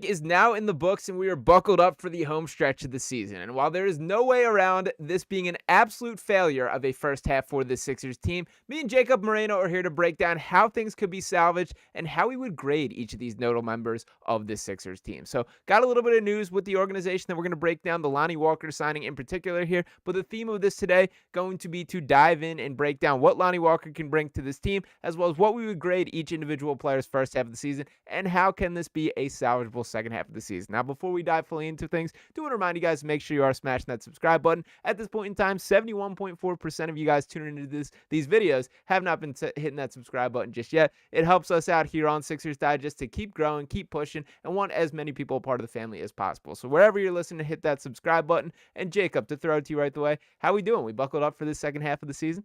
Is now in the books and we are buckled up for the home stretch of the season. And while there is no way around this being an absolute failure of a first half for the Sixers team, me and Jacob Moreno are here to break down how things could be salvaged and how we would grade each of these notable members of the Sixers team. So, got a little bit of news with the organization that we're going to break down, the Lonnie Walker signing in particular here. But the theme of this today going to be to dive in and break down what Lonnie Walker can bring to this team, as well as what we would grade each individual player's first half of the season, and how can this be a salvageable second half of the season. Now, before we dive fully into things, do want to remind you guys to make sure you are smashing that subscribe button. At this point in time, 71.4% of you guys tuning into these videos have not been hitting that subscribe button just yet. It helps us out here on Sixers Digest to keep growing, keep pushing, and want as many people a part of the family as possible. So wherever you're listening, hit that subscribe button. And Jacob, to throw it to you right away, how we doing? We buckled up for this second half of the season?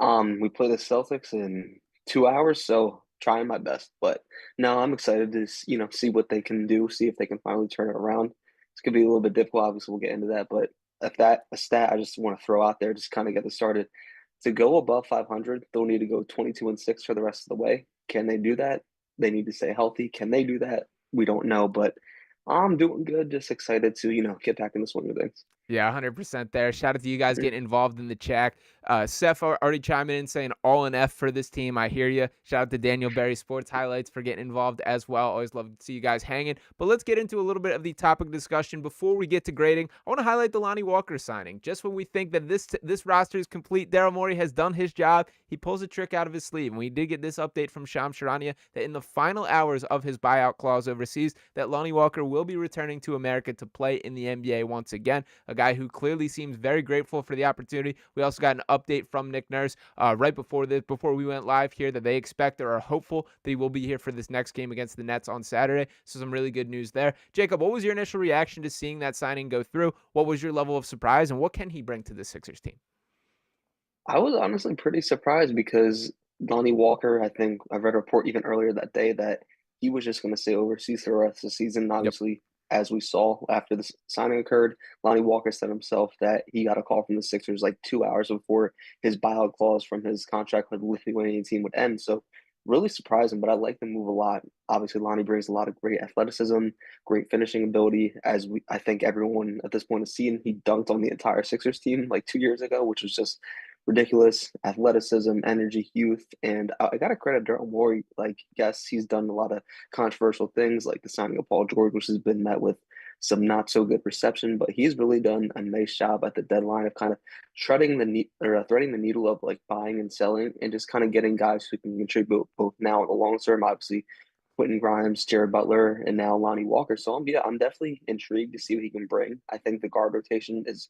We play the Celtics in 2 hours, so trying my best. But no, I'm excited to see what they can do, see if they can finally turn it around. It's gonna be a little bit difficult. Obviously, we'll get into that. But if that a stat I just want to throw out there, just kind of get this started. To go above 500, they'll need to go 22-6 for the rest of the way. Can they do that? They need to stay healthy. Can they do that? We don't know, but I'm doing good. Just excited to get back in the swing of things. Yeah, 100% there. Shout out to you guys getting involved in the chat. Seth already chiming in saying all an F for this team. I hear you. Shout out to Daniel Berry Sports Highlights for getting involved as well. Always love to see you guys hanging. But let's get into a little bit of the topic discussion. Before we get to grading, I want to highlight the Lonnie Walker signing. Just when we think that this roster is complete, Daryl Morey has done his job. He pulls a trick out of his sleeve. And we did get this update from Shams Charania that in the final hours of his buyout clause overseas, that Lonnie Walker will be returning to America to play in the NBA once again. A guy who clearly seems very grateful for the opportunity. We also got an update from Nick Nurse right before we went live here, that they expect or are hopeful that he will be here for this next game against the Nets on Saturday. So some really good news there. Jacob, what was your initial reaction to seeing that signing go through? What was your level of surprise, and what can he bring to the Sixers team? I was honestly pretty surprised because Lonnie Walker, I think I read a report even earlier that day that he was just going to stay overseas for the rest of the season. Yep. Obviously, as we saw after the signing occurred, Lonnie Walker said himself that he got a call from the Sixers like 2 hours before his buyout clause from his contract with the Lithuanian team would end. So really surprising, but I like the move a lot. Obviously, Lonnie brings a lot of great athleticism, great finishing ability. I think everyone at this point has seen, he dunked on the entire Sixers team like 2 years ago, which was just ridiculous. Athleticism, energy, youth, and I got to credit Daryl Morey. Like, yes, he's done a lot of controversial things, like the signing of Paul George, which has been met with some not so good reception, but he's really done a nice job at the deadline of kind of threading the needle of like buying and selling, and just kind of getting guys who can contribute both now in the long term. Obviously, Quentin Grimes, Jared Butler, and now Lonnie Walker. So I'm definitely intrigued to see what he can bring. I think the guard rotation is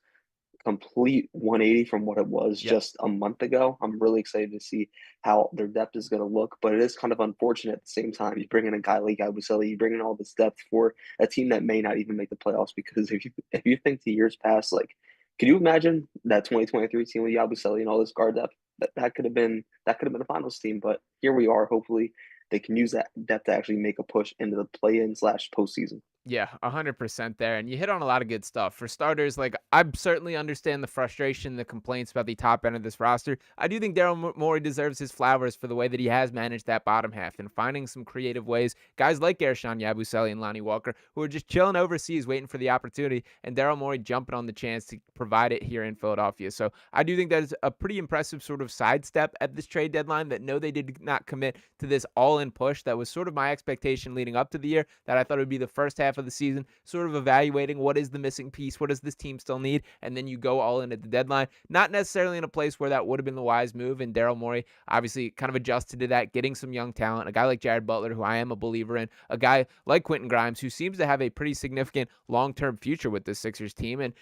complete 180 from what it was Yep. just a month ago. I'm really excited to see how their depth is going to look, but it is kind of unfortunate at the same time. You bring in a guy like Yabusele, you bring in all this depth for a team that may not even make the playoffs. Because if you think the years past, like, can you imagine that 2023 team with Yabusele and all this guard depth? That could have been a finals team, but here we are. Hopefully, they can use that depth to actually make a push into the play-in/slash postseason. Yeah, 100% there. And you hit on a lot of good stuff. For starters, like, I certainly understand the frustration, the complaints about the top end of this roster. I do think Daryl Morey deserves his flowers for the way that he has managed that bottom half and finding some creative ways. Guys like Guerschon Yabusele and Lonnie Walker, who are just chilling overseas waiting for the opportunity, and Daryl Morey jumping on the chance to provide it here in Philadelphia. So I do think that is a pretty impressive sort of sidestep at this trade deadline, that no, they did not commit to this all-in push. That was sort of my expectation leading up to the year, that I thought it would be the first half of the season, sort of evaluating what is the missing piece, what does this team still need, and then you go all in at the deadline. Not necessarily in a place where that would have been the wise move, and Daryl Morey obviously kind of adjusted to that, getting some young talent, a guy like Jared Butler, who I am a believer in, a guy like Quentin Grimes, who seems to have a pretty significant long-term future with this Sixers team. And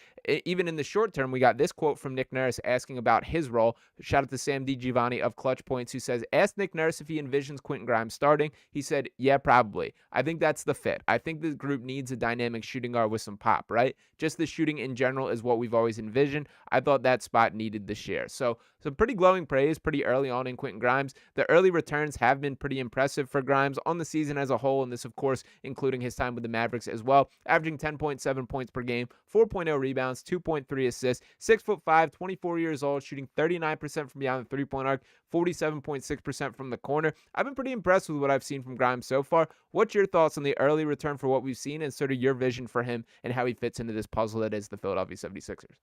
even in the short term, we got this quote from Nick Nurse asking about his role. Shout out to Sam DiGiovanni of Clutch Points, who says, ask Nick Nurse if he envisions Quentin Grimes starting. He said, yeah, probably. I think that's the fit. I think the group needs a dynamic shooting guard with some pop, right? Just the shooting in general is what we've always envisioned. I thought that spot needed the share. So some pretty glowing praise pretty early on in Quentin Grimes. The early returns have been pretty impressive for Grimes on the season as a whole, and this, of course, including his time with the Mavericks as well, averaging 10.7 points per game, 4.0 rebounds, 2.3 assists, 6'5", 24 years old, shooting 39% from beyond the three-point arc, 47.6% from the corner. I've been pretty impressed with what I've seen from Grimes so far. What's your thoughts on the early return for what we've seen and sort of your vision for him and how he fits into this puzzle that is the Philadelphia 76ers?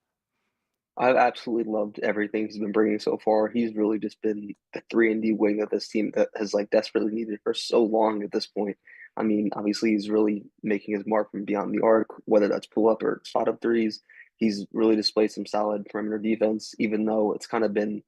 I've absolutely loved everything he's been bringing so far. He's really just been the 3-and-D wing of this team that has like desperately needed for so long at this point. I mean, obviously he's really making his mark from beyond the arc, whether that's pull up or spot up threes. He's really displayed some solid perimeter defense, even though it's kind of been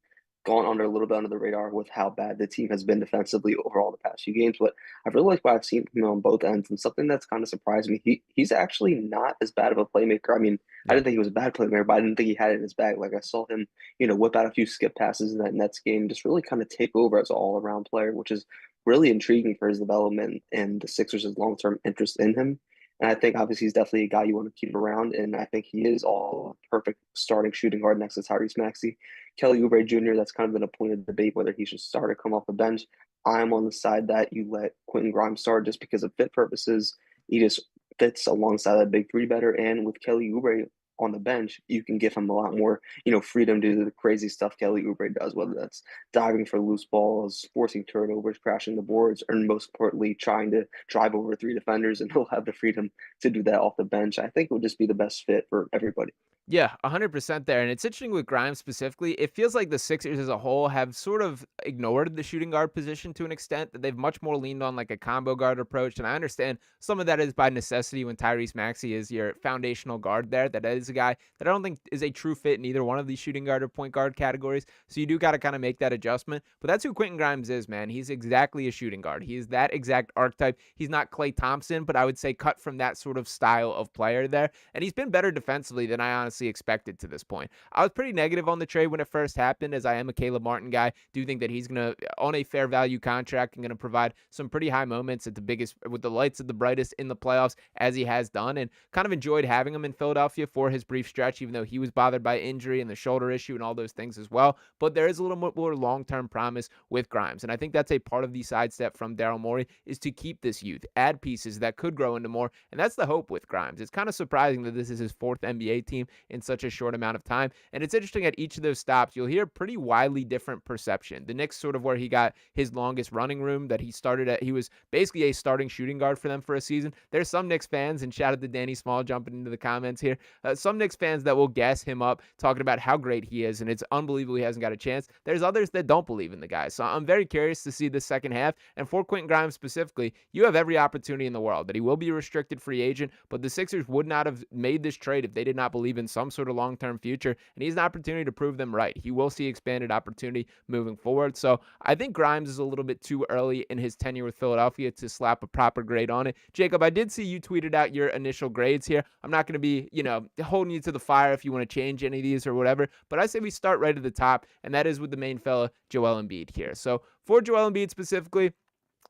gone under a little bit under the radar with how bad the team has been defensively overall the past few games. But I really like what I've seen from him on both ends, and something that's kind of surprised me. He's actually not as bad of a playmaker. I mean, I Yeah. didn't think he was a bad playmaker, but I didn't think he had it in his bag. Like I saw him, whip out a few skip passes in that Nets game, just really kind of take over as an all-around player, which is really intriguing for his development and the Sixers' long-term interest in him. And I think obviously he's definitely a guy you want to keep around, and I think he is all perfect starting shooting guard next to Tyrese Maxey. Kelly Oubre Jr., that's kind of been a point of debate whether he should start or come off the bench. I'm on the side that you let Quentin Grimes start just because of fit purposes. He just fits alongside that big three better. And with Kelly Oubre on the bench, you can give him a lot more, freedom to do the crazy stuff Kelly Oubre does, whether that's diving for loose balls, forcing turnovers, crashing the boards, or most importantly, trying to drive over three defenders, and he'll have the freedom to do that off the bench. I think it would just be the best fit for everybody. Yeah, 100% there. And it's interesting with Grimes specifically. It feels like the Sixers as a whole have sort of ignored the shooting guard position to an extent, that they've much more leaned on like a combo guard approach. And I understand some of that is by necessity when Tyrese Maxey is your foundational guard there. That is a guy that I don't think is a true fit in either one of these shooting guard or point guard categories. So you do got to kind of make that adjustment. But that's who Quentin Grimes is, man. He's exactly a shooting guard. He is that exact archetype. He's not Klay Thompson, but I would say cut from that sort of style of player there. And he's been better defensively than I honestly expected to this point. I was pretty negative on the trade when it first happened, as I am a Caleb Martin guy. Do think that he's going to, on a fair value contract, and going to provide some pretty high moments at the biggest, with the lights at the brightest in the playoffs, as he has done, and kind of enjoyed having him in Philadelphia for his brief stretch, even though he was bothered by injury and the shoulder issue and all those things as well. But there is a little more long-term promise with Grimes, and I think that's a part of the sidestep from Daryl Morey, is to keep this youth, add pieces that could grow into more, and that's the hope with Grimes. It's kind of surprising that this is his fourth NBA team in such a short amount of time. And it's interesting, at each of those stops, you'll hear pretty widely different perception. The Knicks, sort of where he got his longest running room, that he started at, he was basically a starting shooting guard for them for a season. There's some Knicks fans, and shout out to Danny Small jumping into the comments here, some Knicks fans that will gas him up, talking about how great he is, and it's unbelievable he hasn't got a chance. There's others that don't believe in the guy. So I'm very curious to see the second half. And for Quentin Grimes specifically, you have every opportunity in the world that he will be a restricted free agent, but the Sixers would not have made this trade if they did not believe in some sort of long-term future, and he's an opportunity to prove them right. He will see expanded opportunity moving forward. So I think Grimes is a little bit too early in his tenure with Philadelphia to slap a proper grade on it. Jacob, I did see you tweeted out your initial grades here. I'm not going to be, holding you to the fire if you want to change any of these or whatever, but I say we start right at the top, and that is with the main fella, Joel Embiid here. So for Joel Embiid specifically,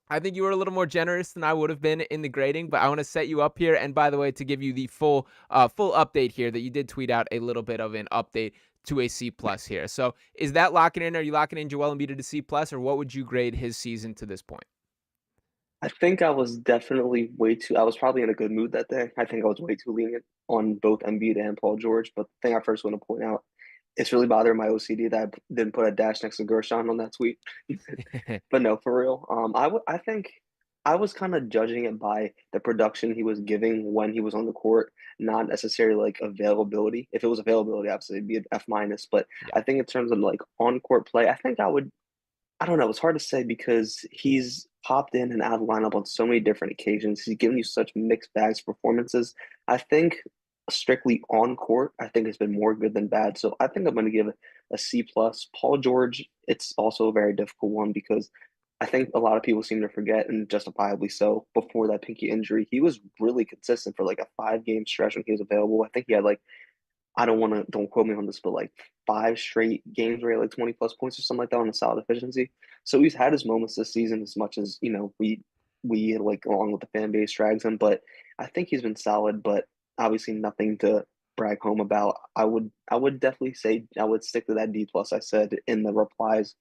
I think you were a little more generous than I would have been in the grading, but I want to set you up here. And by the way, to give you the full update here, that you did tweet out a little bit of an update to a C plus here. So is that locking in? Are you locking in Joel Embiid at a C plus, or what would you grade his season to this point? I think I was definitely I was probably in a good mood that day. I think I was way too lenient on both Embiid and Paul George. But the thing I first want to point out, it's really bothering my OCD that I didn't put a dash next to Guerschon on that tweet. But no, for real. I think I was kind of judging it by the production he was giving when he was on the court, not necessarily like availability. If it was availability, obviously it'd be an F minus. But Yeah. I think in terms of like on court play, I think I don't know. It's hard to say because he's popped in and out of the lineup on so many different occasions. He's given you such mixed bags performances. I think strictly on court, I think it's been more good than bad. So I think I'm going to give it a C plus. Paul George, it's also a very difficult one because I think a lot of people seem to forget, and justifiably so, before that pinky injury, he was really consistent for like a 5 game stretch when he was available. I think he had like, don't quote me on this, but like 5 straight games where he had like 20 plus points or something like that on a solid efficiency. So he's had his moments this season, as much as we like along with the fan base drags him. But I think he's been solid, but obviously nothing to brag home about. I would definitely say I would stick to that D plus I said in the replies.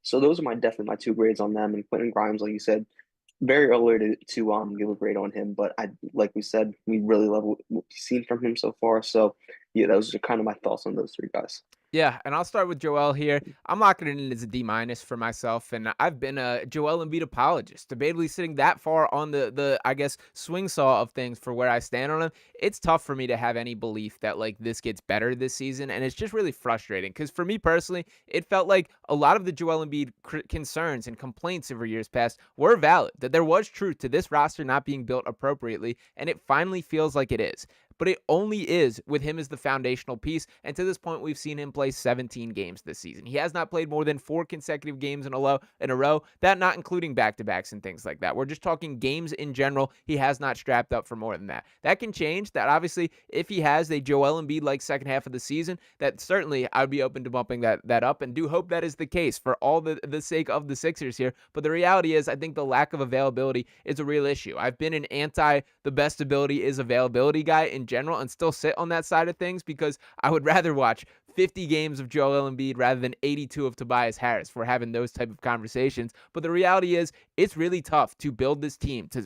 So those are my definitely my two grades on them. And Quentin Grimes, like you said, very early to give a grade on him, but I like we said, we really love what we've seen from him so far. So yeah, those are kind of my thoughts on those three guys. Yeah, and I'll start with Joel here. I'm locking it in as a D minus for myself, and I've been a Joel Embiid apologist, debatably sitting that far on the I guess swing saw of things for where I stand on him. It's tough for me to have any belief that like this gets better this season, and it's just really frustrating because for me personally, it felt like a lot of the Joel Embiid concerns and complaints over years past were valid. That there was truth to this roster not being built appropriately, and it finally feels like it is, but it only is with him as the foundational piece. And to this point, we've seen him play 17 games this season. He has not played more than 4 consecutive games in a row, that not including back-to-backs and things like that. We're just talking games in general. He has not strapped up for more than that. That can change. That obviously, if he has a Joel Embiid like second half of the season, that certainly I would be open to bumping that up, and do hope that is the case for all the sake of the Sixers here. But the reality is, I think the lack of availability is a real issue. I've been an anti the best ability is availability guy in general and still sit on that side of things because I would rather watch 50 games of Joel Embiid rather than 82 of Tobias Harris for having those type of conversations. But the reality is it's really tough to build this team, to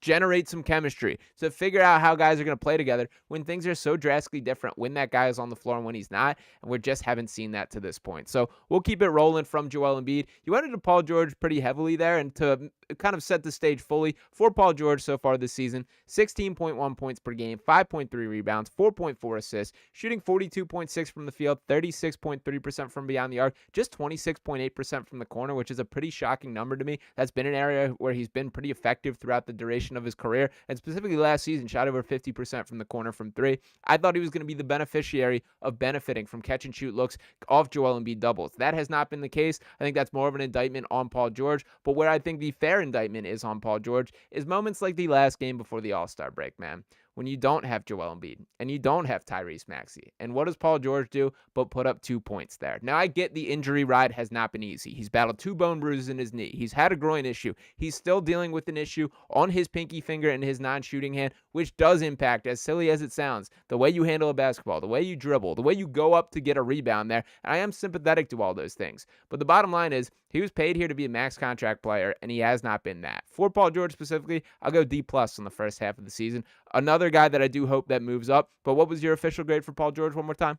generate some chemistry, to figure out how guys are going to play together when things are so drastically different when that guy is on the floor and when he's not. And we just haven't seen that to this point. So we'll keep it rolling from Joel Embiid. You went into Paul George pretty heavily there, and to kind of set the stage fully for Paul George so far this season, 16.1 points per game, 5.3 rebounds, 4.4 assists, shooting 42.6 from the field, 36.3% from beyond the arc, just 26.8% from the corner, which is a pretty shocking number to me. That's been an area where he's been pretty effective throughout the duration of his career, and specifically last season, shot over 50% from the corner from three. I thought he was going to be the beneficiary of benefiting from catch and shoot looks off Joel Embiid doubles. That has not been the case. I think that's more of an indictment on Paul George, but where I think the fair indictment is on Paul George is moments like the last game before the All-Star break, man, when you don't have Joel Embiid and you don't have Tyrese Maxey. And what does Paul George do but put up 2 points there? Now, I get the injury ride has not been easy. He's battled 2 bone bruises in his knee. He's had a groin issue. He's still dealing with an issue on his pinky finger and his non-shooting hand, which does impact, as silly as it sounds, the way you handle a basketball, the way you dribble, the way you go up to get a rebound there. And I am sympathetic to all those things. But the bottom line is, he was paid here to be a max contract player, and he has not been that. For Paul George specifically, I'll go D+ on the first half of the season. Another guy that I do hope that moves up. But what was your official grade for Paul George one more time?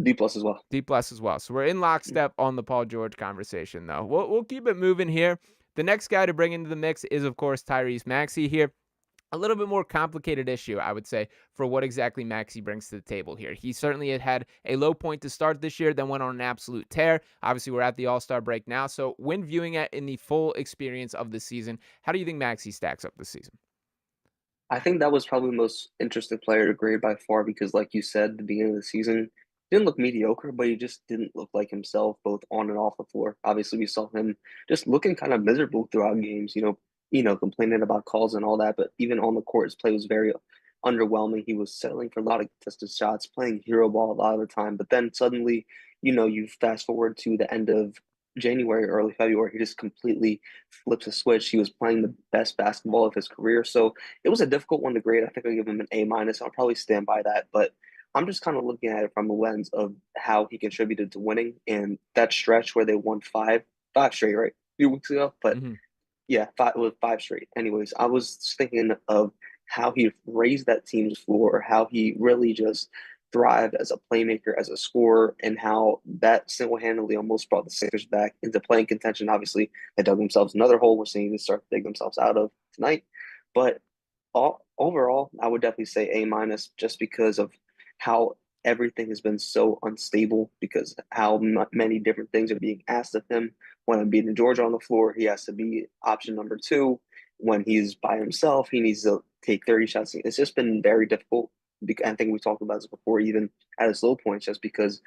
D plus as well. D+ as well. So we're in lockstep on the Paul George conversation, though. We'll keep it moving here. The next guy to bring into the mix is, of course, Tyrese Maxey here. A little bit more complicated issue, I would say, for what exactly Maxey brings to the table here. He certainly had a low point to start this year, then went on an absolute tear. Obviously, we're at the All-Star break now. So when viewing it in the full experience of the season, how do you think Maxey stacks up this season? I think that was probably the most interesting player to grade by far because, like you said, the beginning of the season didn't look mediocre, but he just didn't look like himself, both on and off the floor. Obviously, we saw him just looking kind of miserable throughout games. Complaining about calls and all that. But even on the court, his play was very underwhelming. He was settling for a lot of contested shots, playing hero ball a lot of the time. But then suddenly, you fast forward to the end of January, early February, he just completely flips a switch. He was playing the best basketball of his career. So it was a difficult one to grade. I think I'll give him an A minus. I'll probably stand by that. But I'm just kind of looking at it from the lens of how he contributed to winning and that stretch where they won five straight, right? A few weeks ago. But Mm-hmm. yeah, five straight. Anyways, I was thinking of how he raised that team's floor, how he really just thrived as a playmaker, as a scorer, and how that single-handedly almost brought the Sixers back into playing contention. Obviously, they dug themselves another hole we're seeing to start to dig themselves out of tonight. But overall, I would definitely say A minus just because of how everything has been so unstable because how many different things are being asked of him. When I'm beating George on the floor, he has to be option number two. When he's by himself, he needs to take 30 shots. It's just been very difficult. I think we talked about this before, even at his low points, just because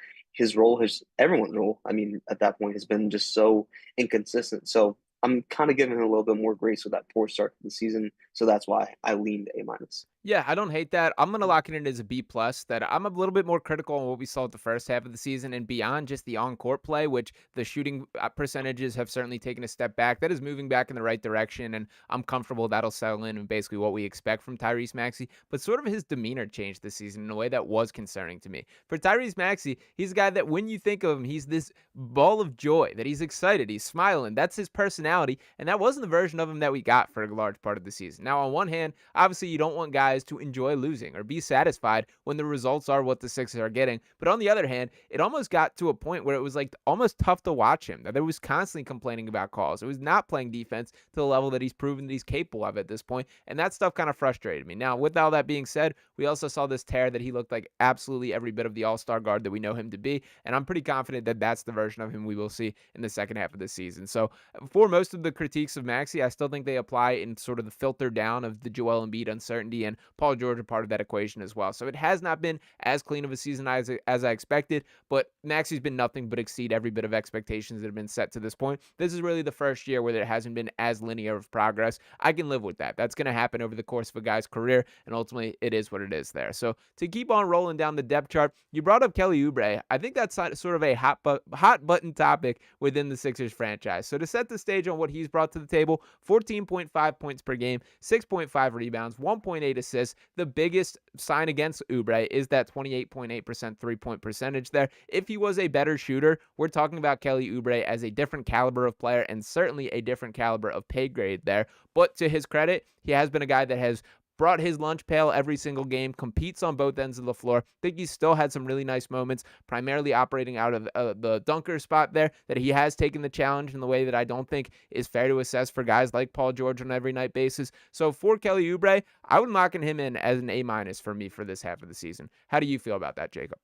everyone's role, I mean, at that point has been just so inconsistent. So I'm kind of giving him a little bit more grace with that poor start to the season, so that's why I leaned A minus. Yeah, I don't hate that. I'm gonna lock it in as a B plus. That I'm a little bit more critical on what we saw at the first half of the season and beyond just the on court play, which the shooting percentages have certainly taken a step back. That is moving back in the right direction, and I'm comfortable that'll settle in and basically what we expect from Tyrese Maxey. But sort of his demeanor changed this season in a way that was concerning to me. For Tyrese Maxey, he's a guy that when you think of him, he's this ball of joy. That he's excited, he's smiling. That's his personality, and that wasn't the version of him that we got for a large part of the season. Now, on one hand, obviously, you don't want guys to enjoy losing or be satisfied when the results are what the Sixers are getting. But on the other hand, it almost got to a point where it was like almost tough to watch him. That there was constantly complaining about calls. It was not playing defense to the level that he's proven that he's capable of at this point, and that stuff kind of frustrated me. Now, with all that being said, we also saw this tear that he looked like absolutely every bit of the All-Star guard that we know him to be, and I'm pretty confident that that's the version of him we will see in the second half of the season. So, for most of the critiques of Maxey, I still think they apply in sort of the filter down of the Joel Embiid uncertainty, and Paul George are part of that equation as well. So it has not been as clean of a season as I expected, but Maxey's been nothing but exceed every bit of expectations that have been set to this point. This is really the first year where there hasn't been as linear of progress. I can live with that. That's going to happen over the course of a guy's career, and ultimately it is what it is there. So to keep on rolling down the depth chart, you brought up Kelly Oubre. I think that's sort of a hot button topic within the Sixers franchise. So to set the stage on what he's brought to the table, 14.5 points per game, 6.5 rebounds, 1.8 assists. The biggest sign against Oubre is that 28.8% three-point percentage there. If he was a better shooter, we're talking about Kelly Oubre as a different caliber of player and certainly a different caliber of pay grade there. But to his credit, he has been a guy that has brought his lunch pail every single game, competes on both ends of the floor. I think he's still had some really nice moments, primarily operating out of the dunker spot there, that he has taken the challenge in the way that I don't think is fair to assess for guys like Paul George on an every night basis. So for Kelly Oubre, I would locking him in as an A minus for me for this half of the season. How do you feel about that, Jacob?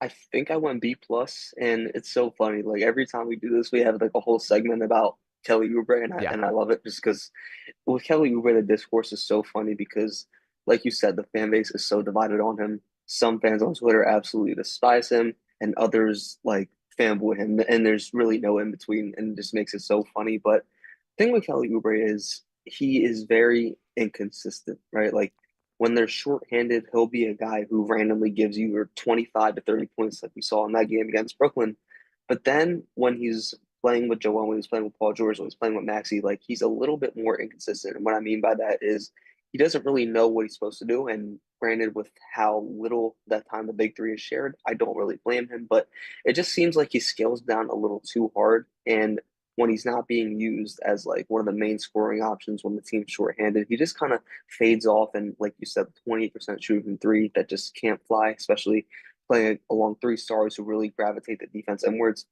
I think I went B plus, and it's so funny. Like every time we do this, we have like a whole segment about Kelly Oubre, and I Yeah. and I love it just because with Kelly Oubre, the discourse is so funny because, like you said, the fan base is so divided on him. Some fans on Twitter absolutely despise him, and others like fanboy him, and there's really no in between, and it just makes it so funny. But the thing with Kelly Oubre is he is very inconsistent, right? Like when they're shorthanded, he'll be a guy who randomly gives you your 25 to 30 points, like we saw in that game against Brooklyn. But then when he's playing with Joel, when he's playing with Paul George, when he's playing with Maxey, like he's a little bit more inconsistent. And what I mean by that is he doesn't really know what he's supposed to do. And granted, with how little that time the big three is shared, I don't really blame him. But it just seems like he scales down a little too hard. And when he's not being used as like one of the main scoring options when the team's shorthanded, he just kind of fades off. And like you said, 28% shooting from three that just can't fly, especially playing along three stars who really gravitate the defense inwards.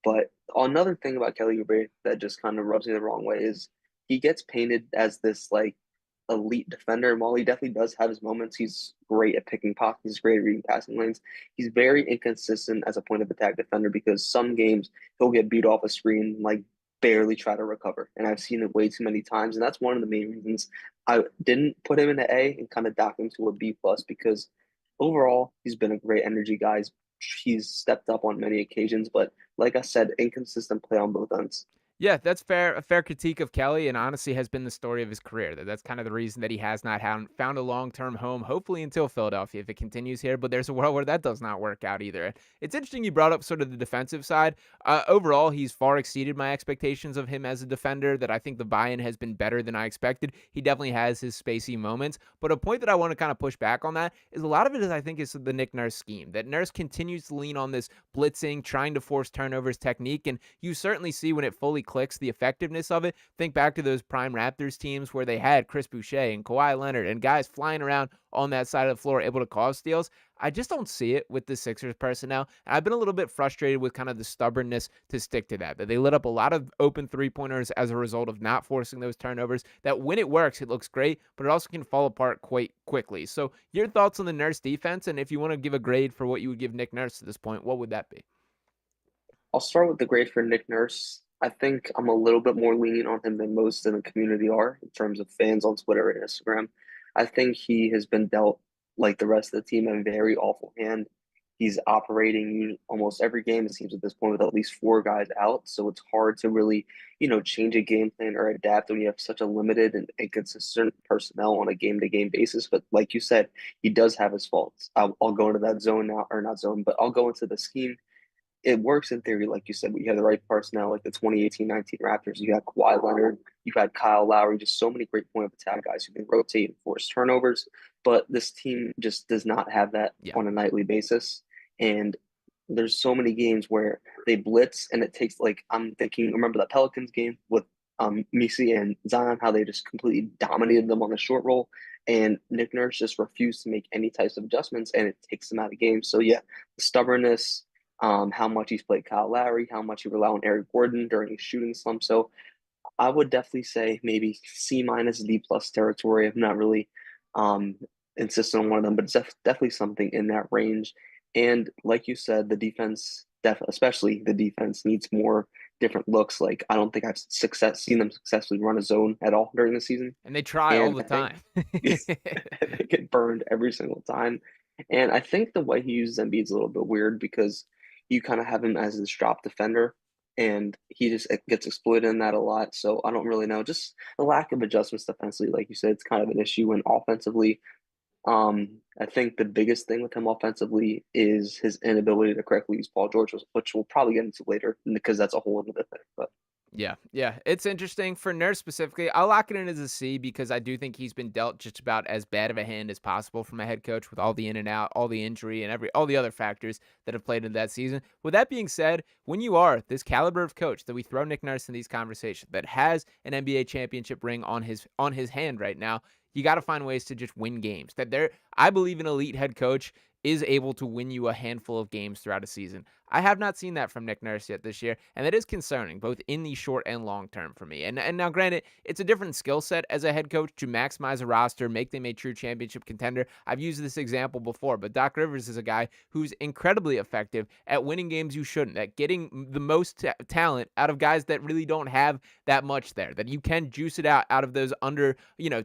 But another thing about Kelly Oubre that just kind of rubs me the wrong way is he gets painted as this like elite defender. And while he definitely does have his moments, he's great at picking pockets, he's great at reading passing lanes. He's very inconsistent as a point of attack defender because some games he'll get beat off a screen, like barely try to recover. And I've seen it way too many times. And that's one of the main reasons I didn't put him in an A and kind of dock him to a B plus because overall he's been a great energy guy. He's stepped up on many occasions, but like I said, inconsistent play on both ends. Yeah, that's fair. A fair critique of Kelly, and honestly, has been the story of his career. That's kind of the reason that he has not found a long-term home. Hopefully, until Philadelphia, if it continues here. But there's a world where that does not work out either. It's interesting you brought up sort of the defensive side. Overall, he's far exceeded my expectations of him as a defender. That I think the buy-in has been better than I expected. He definitely has his spacey moments. But a point that I want to kind of push back on that is a lot of it is I think is the Nick Nurse scheme. That Nurse continues to lean on this blitzing, trying to force turnovers technique, and you certainly see when it fully clicks the effectiveness of it. Think back to those prime Raptors teams where they had Chris Boucher and Kawhi Leonard and guys flying around on that side of the floor able to cause steals. I just don't see it with the Sixers personnel. And I've been a little bit frustrated with kind of the stubbornness to stick to that they lit up a lot of open three-pointers as a result of not forcing those turnovers, that when it works, it looks great, but it also can fall apart quite quickly. So your thoughts on the Nurse defense, and if you want to give a grade for what you would give Nick Nurse at this point, what would that be? I'll start with the grade for Nick Nurse. I think I'm a little bit more lenient on him than most in the community are in terms of fans on Twitter and Instagram. I think he has been dealt like the rest of the team a very awful hand. He's operating almost every game, it seems, at this point with at least four guys out. So it's hard to really, change a game plan or adapt when you have such a limited and inconsistent personnel on a game-to-game basis. But like you said, he does have his faults. I'll go into that zone now, or not zone, but I'll go into the scheme. It works in theory, like you said. We have the right personnel, like the 2018-19 Raptors. You had Kawhi Leonard, you've had Kyle Lowry, just so many great point of attack guys who can rotate and force turnovers. But this team just does not have that Yeah. on a nightly basis. And there's so many games where they blitz and it takes, like, I'm thinking, remember the Pelicans game with Maxey and Zion, how they just completely dominated them on the short roll. And Nick Nurse just refused to make any types of adjustments, and it takes them out of games. So yeah, the stubbornness, how much he's played Kyle Lowry, how much he relied on Eric Gordon during his shooting slump. So I would definitely say maybe C minus D plus territory. I'm not really um, insistent on one of them, but it's definitely something in that range. And like you said, the defense, especially the defense, needs more different looks. Like I don't think I've seen them successfully run a zone at all during the season, And they try all and the I think time. they get burned every single time. And I think the way he uses Embiid's a little bit weird because you kind of have him as this drop defender, and he just gets exploited in that a lot. So I don't really know. Just the lack of adjustments defensively, like you said, it's kind of an issue. And offensively, I think the biggest thing with him offensively is his inability to correctly use Paul George, which we'll probably get into later because that's a whole other thing. But Yeah, it's interesting for Nurse specifically. I'll lock it in as a C because I do think he's been dealt just about as bad of a hand as possible from a head coach with all the in and out, all the injury, and all the other factors that have played into that season. With that being said, when you are this caliber of coach that we throw Nick Nurse in these conversations that has an NBA championship ring on his hand right now, you got to find ways to just win games. I believe an elite head coach is able to win you a handful of games throughout a season. I have not seen that from Nick Nurse yet this year, and that is concerning, both in the short and long term for me. And now, granted, it's a different skill set as a head coach to maximize a roster, make them a true championship contender. I've used this example before, but Doc Rivers is a guy who's incredibly effective at winning games you shouldn't, at getting the most talent out of guys that really don't have that much there, that you can juice it out of those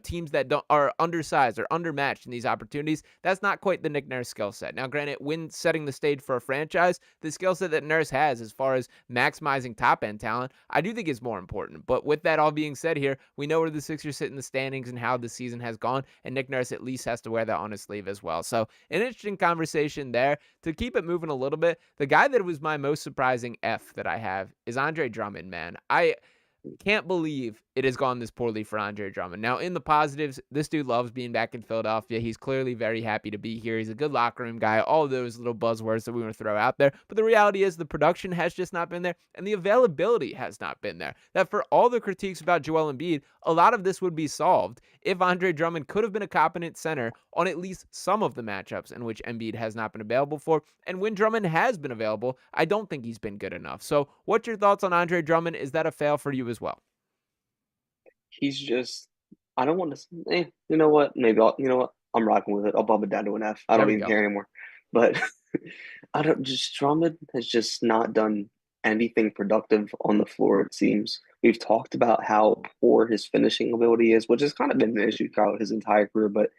teams that are undersized or undermatched in these opportunities. That's not quite the Nick Nurse skill set. Now, granted, when setting the stage for a franchise, the skill set that Nurse has as far as maximizing top-end talent, I do think is more important. But with that all being said here, we know where the Sixers sit in the standings and how the season has gone, and Nick Nurse at least has to wear that on his sleeve as well. So an interesting conversation there. To keep it moving a little bit, the guy that was my most surprising F that I have is Andre Drummond, man. I can't believe it has gone this poorly for Andre Drummond. Now, in the positives, this dude loves being back in Philadelphia. He's clearly very happy to be here. He's a good locker room guy, all those little buzzwords that we want to throw out there. But the reality is the production has just not been there, and the availability has not been there. That for all the critiques about Joel Embiid, a lot of this would be solved if Andre Drummond could have been a competent center on at least some of the matchups in which Embiid has not been available for. And when Drummond has been available, I don't think he's been good enough. So what's your thoughts on Andre Drummond? Is that a fail for you as well? he's just, I don't want to, you know what? You know what? I'm rocking with it. I'll bump it down to an F. I There don't we even go. care anymore. But Drummond has just not done anything productive on the floor, it seems. We've talked about how poor his finishing ability is, which has kind of been an issue throughout his entire career. But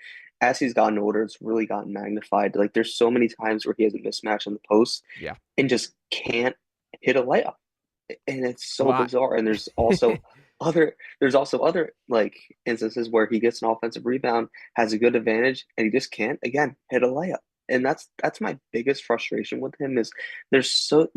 as he's gotten older, it's really gotten magnified. Like there's so many times where he has a mismatch in the post Yeah. and just can't hit a layup, and it's so Why? bizarre. And there's also other like instances where he gets an offensive rebound, has a good advantage, and he just can't again hit a layup. And that's my biggest frustration with him is there's so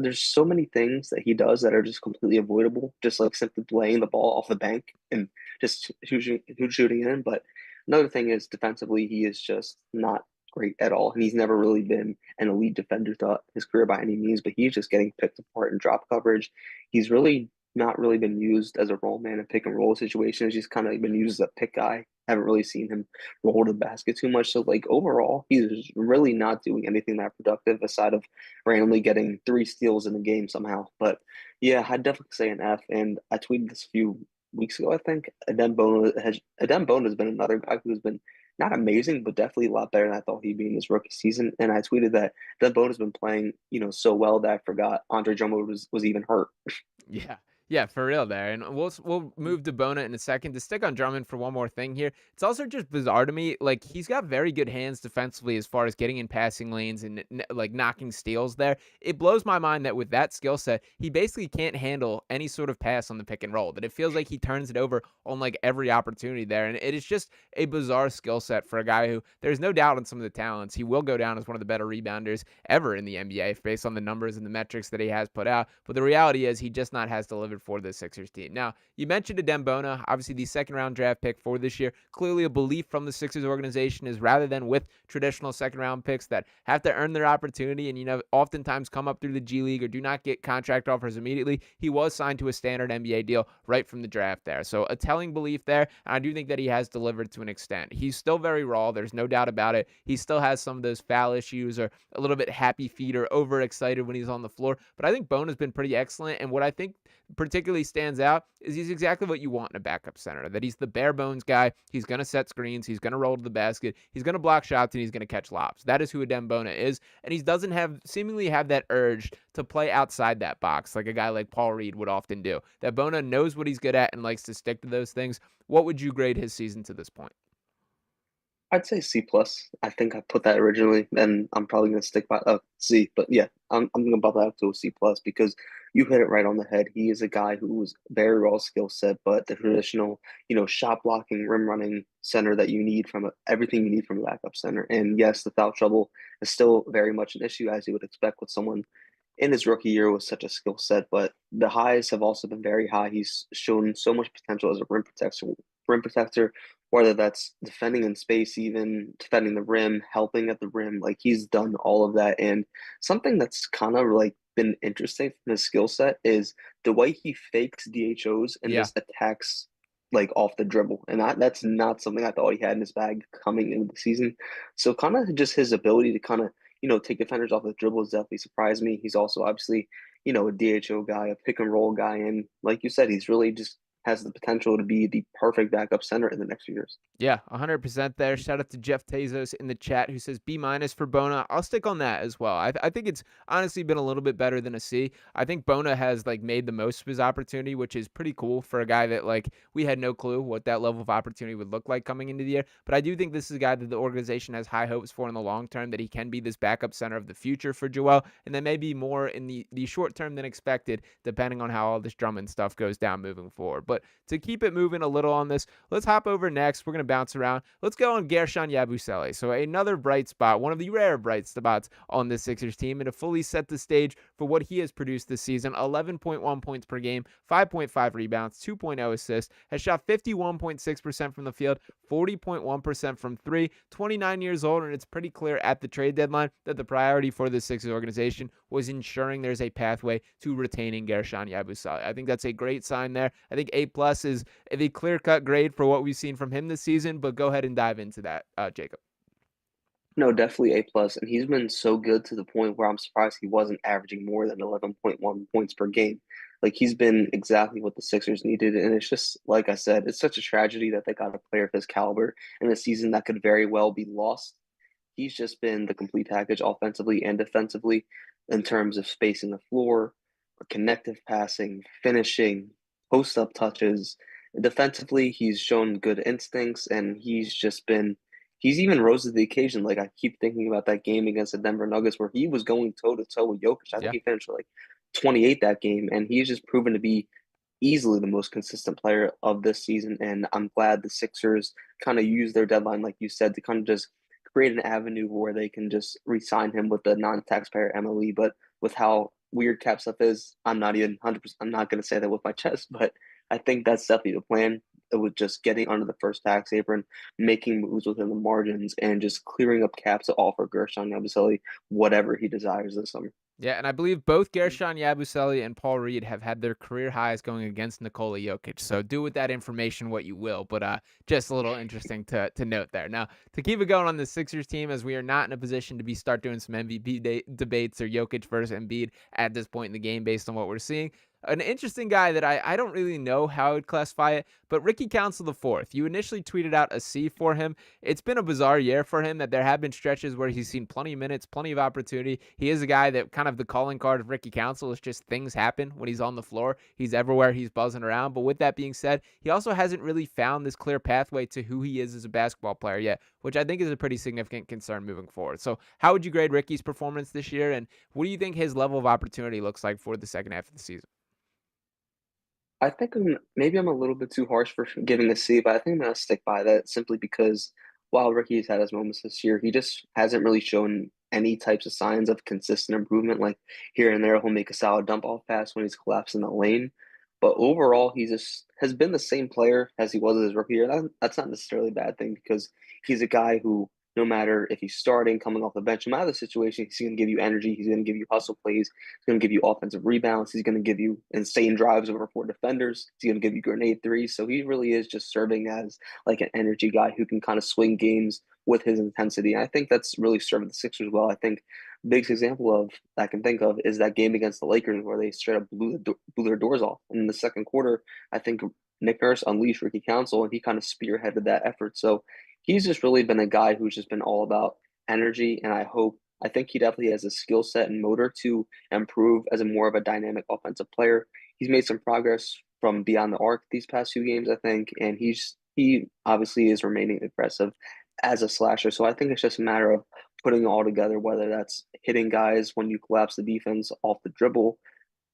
many things that he does that are just completely avoidable, just like simply laying the ball off the bank and just shooting in. But another thing is defensively, he is just not great at all. And he's never really been an elite defender throughout his career by any means, but he's just getting picked apart in drop coverage. He's really not really been used as a role man in pick and roll situations. He's kind of been used as a pick guy. Haven't really seen him roll to the basket too much. So like overall, he's really not doing anything that productive aside of randomly getting three steals in the game somehow. But yeah, I'd definitely say an F. And I tweeted this a few weeks ago, I think. Adem Bona has been another guy who's been not amazing, but definitely a lot better than I thought he'd be in his rookie season. And I tweeted that Adem Bona has been playing, so well that I forgot Andre Drummond was even hurt. Yeah. Yeah, for real there. And we'll move to Bona in a second. To stick on Drummond for one more thing here, it's also just bizarre to me. Like, he's got very good hands defensively as far as getting in passing lanes and like knocking steals there. It blows my mind that with that skill set, he basically can't handle any sort of pass on the pick and roll. That it feels like he turns it over on like every opportunity there. And it is just a bizarre skill set for a guy who there's no doubt on some of the talents. He will go down as one of the better rebounders ever in the NBA based on the numbers and the metrics that he has put out. But the reality is he just not has delivered for the Sixers team. Now, you mentioned Adem Bona, obviously the second round draft pick for this year. Clearly a belief from the Sixers organization is rather than with traditional second round picks that have to earn their opportunity and, oftentimes come up through the G League or do not get contract offers immediately. He was signed to a standard NBA deal right from the draft there. So a telling belief there. And I do think that he has delivered to an extent. He's still very raw. There's no doubt about it. He still has some of those foul issues or a little bit happy feet or overexcited when he's on the floor. But I think Bona's been pretty excellent. And what I think particularly stands out is he's exactly what you want in a backup center. That he's the bare bones guy. He's going to set screens. He's going to roll to the basket. He's going to block shots and he's going to catch lobs. That is who Adem Bona is. And he doesn't seemingly have that urge to play outside that box like a guy like Paul Reed would often do. That Bona knows what he's good at and likes to stick to those things. What would you grade his season to this point? I'd say C plus. I think I put that originally, and I'm probably gonna stick by C. But yeah, I'm gonna bump that up to a C plus because you hit it right on the head. He is a guy who's very raw skill set, but the traditional, shot blocking, rim running center that you need everything you need from a backup center. And yes, the foul trouble is still very much an issue as you would expect with someone in his rookie year with such a skill set. But the highs have also been very high. He's shown so much potential as a rim protector, whether that's defending in space, even defending the rim, helping at the rim. Like he's done all of that. And something that's kind of like been interesting from his skill set is the way he fakes DHOs and Yeah. just attacks like off the dribble. And that's not something I thought he had in his bag coming into the season. So kind of just his ability to kind of, take defenders off the dribble has definitely surprised me. He's also obviously, a DHO guy, a pick and roll guy. And like you said, he's really just has the potential to be the perfect backup center in the next few years. Yeah, 100% there. Shout out to Jeff Tezos in the chat who says B minus for Bona. I'll stick on that as well. I think it's honestly been a little bit better than a C. I think Bona has like made the most of his opportunity, which is pretty cool for a guy that like we had no clue what that level of opportunity would look like coming into the year. But I do think this is a guy that the organization has high hopes for in the long term, that he can be this backup center of the future for Joel, and then maybe more in the short term than expected, depending on how all this Drummond stuff goes down moving forward. But to keep it moving a little on this, let's hop over next. We're going to bounce around. Let's go on Guerschon Yabusele. So another bright spot, one of the rare bright spots on the Sixers team, and to fully set the stage for what he has produced this season. 11.1 points per game, 5.5 rebounds, 2.0 assists, has shot 51.6% from the field, 40.1% from three, 29 years old, and it's pretty clear at the trade deadline that the priority for the Sixers organization was ensuring there's a pathway to retaining Guerschon Yabusele. I think that's a great sign there. I think A+ is the clear-cut grade for what we've seen from him this season, but go ahead and dive into that, Jacob. No, definitely A plus, and he's been so good to the point where I'm surprised he wasn't averaging more than 11.1 points per game. Like he's been exactly what the Sixers needed, and it's just like I said, it's such a tragedy that they got a player of his caliber in a season that could very well be lost. He's just been the complete package offensively and defensively in terms of spacing the floor, connective passing, finishing, post up touches. Defensively, he's shown good instincts and he's even rose to the occasion. Like I keep thinking about that game against the Denver Nuggets where he was going toe to toe with Jokic. I think Yeah. he finished with like 28 that game, and he's just proven to be easily the most consistent player of this season. And I'm glad the Sixers kind of used their deadline, like you said, to kind of just create an avenue where they can just re-sign him with the non-taxpayer MLE. But with how weird cap stuff is, I'm not even 100%. I'm not going to say that with my chest, but I think that's definitely the plan. It was just getting under the first tax apron, making moves within the margins, and just clearing up caps to offer Guerschon Yabusele whatever he desires this summer. Yeah, and I believe both Guerschon Yabusele and Paul Reed have had their career highs going against Nikola Jokic. So do with that information what you will, but just a little interesting to note there. Now, to keep it going on the Sixers team, as we are not in a position to start doing some MVP debates or Jokic versus Embiid at this point in the game based on what we're seeing, An interesting guy that I don't really know how I would classify it, but Ricky Council IV. You initially tweeted out a C for him. It's been a bizarre year for him that there have been stretches where he's seen plenty of minutes, plenty of opportunity. He is a guy that kind of the calling card of Ricky Council is just things happen when he's on the floor. He's everywhere, he's buzzing around. But with that being said, he also hasn't really found this clear pathway to who he is as a basketball player yet, which I think is a pretty significant concern moving forward. So, how would you grade Ricky's performance this year? And what do you think his level of opportunity looks like for the second half of the season? I think maybe I'm a little bit too harsh for giving a C, but I think I'm gonna stick by that simply because while Ricky's had his moments this year, he just hasn't really shown any types of signs of consistent improvement. Like here and there, he'll make a solid dump off pass when he's collapsed in the lane. But overall, he just has been the same player as he was as his rookie year. That's not necessarily a bad thing because he's a guy who, no matter if he's starting, coming off the bench, no matter the situation, he's going to give you energy. He's going to give you hustle plays. He's going to give you offensive rebounds. He's going to give you insane drives over four defenders. He's going to give you grenade threes. So he really is just serving as like an energy guy who can kind of swing games with his intensity. And I think that's really served the Sixers well. I think biggest example of I can think of is that game against the Lakers where they straight up blew their doors off. And in the second quarter, I think Nick Nurse unleashed Ricky Council and he kind of spearheaded that effort. So he's just really been a guy who's just been all about energy. And I think he definitely has a skill set and motor to improve as a more of a dynamic offensive player. He's made some progress from beyond the arc these past few games, I think, and he obviously is remaining aggressive as a slasher. So I think it's just a matter of putting it all together, whether that's hitting guys when you collapse the defense off the dribble,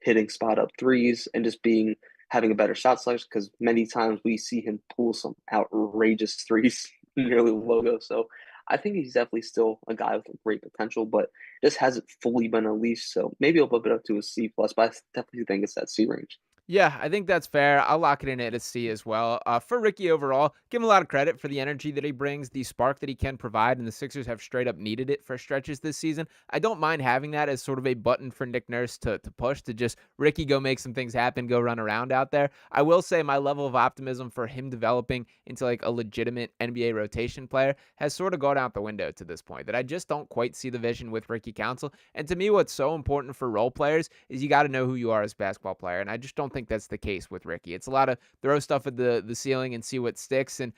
hitting spot up threes, and just being having a better shot selection because many times we see him pull some outrageous threes nearly logo. So I think he's definitely still a guy with great potential, but just hasn't fully been unleashed. So maybe I'll bump it up to a C plus, but I definitely think it's that C range. Yeah, I think that's fair. I'll lock it in at a C as well. For Ricky overall, give him a lot of credit for the energy that he brings, the spark that he can provide, and the Sixers have straight up needed it for stretches this season. I don't mind having that as sort of a button for Nick Nurse to push, to just Ricky go make some things happen, go run around out there. I will say my level of optimism for him developing into like a legitimate NBA rotation player has sort of gone out the window to this point, that I just don't quite see the vision with Ricky Council. And to me, what's so important for role players is you got to know who you are as a basketball player. And I just don't think that's the case with Ricky. It's a lot of throw stuff at the ceiling and see what sticks. And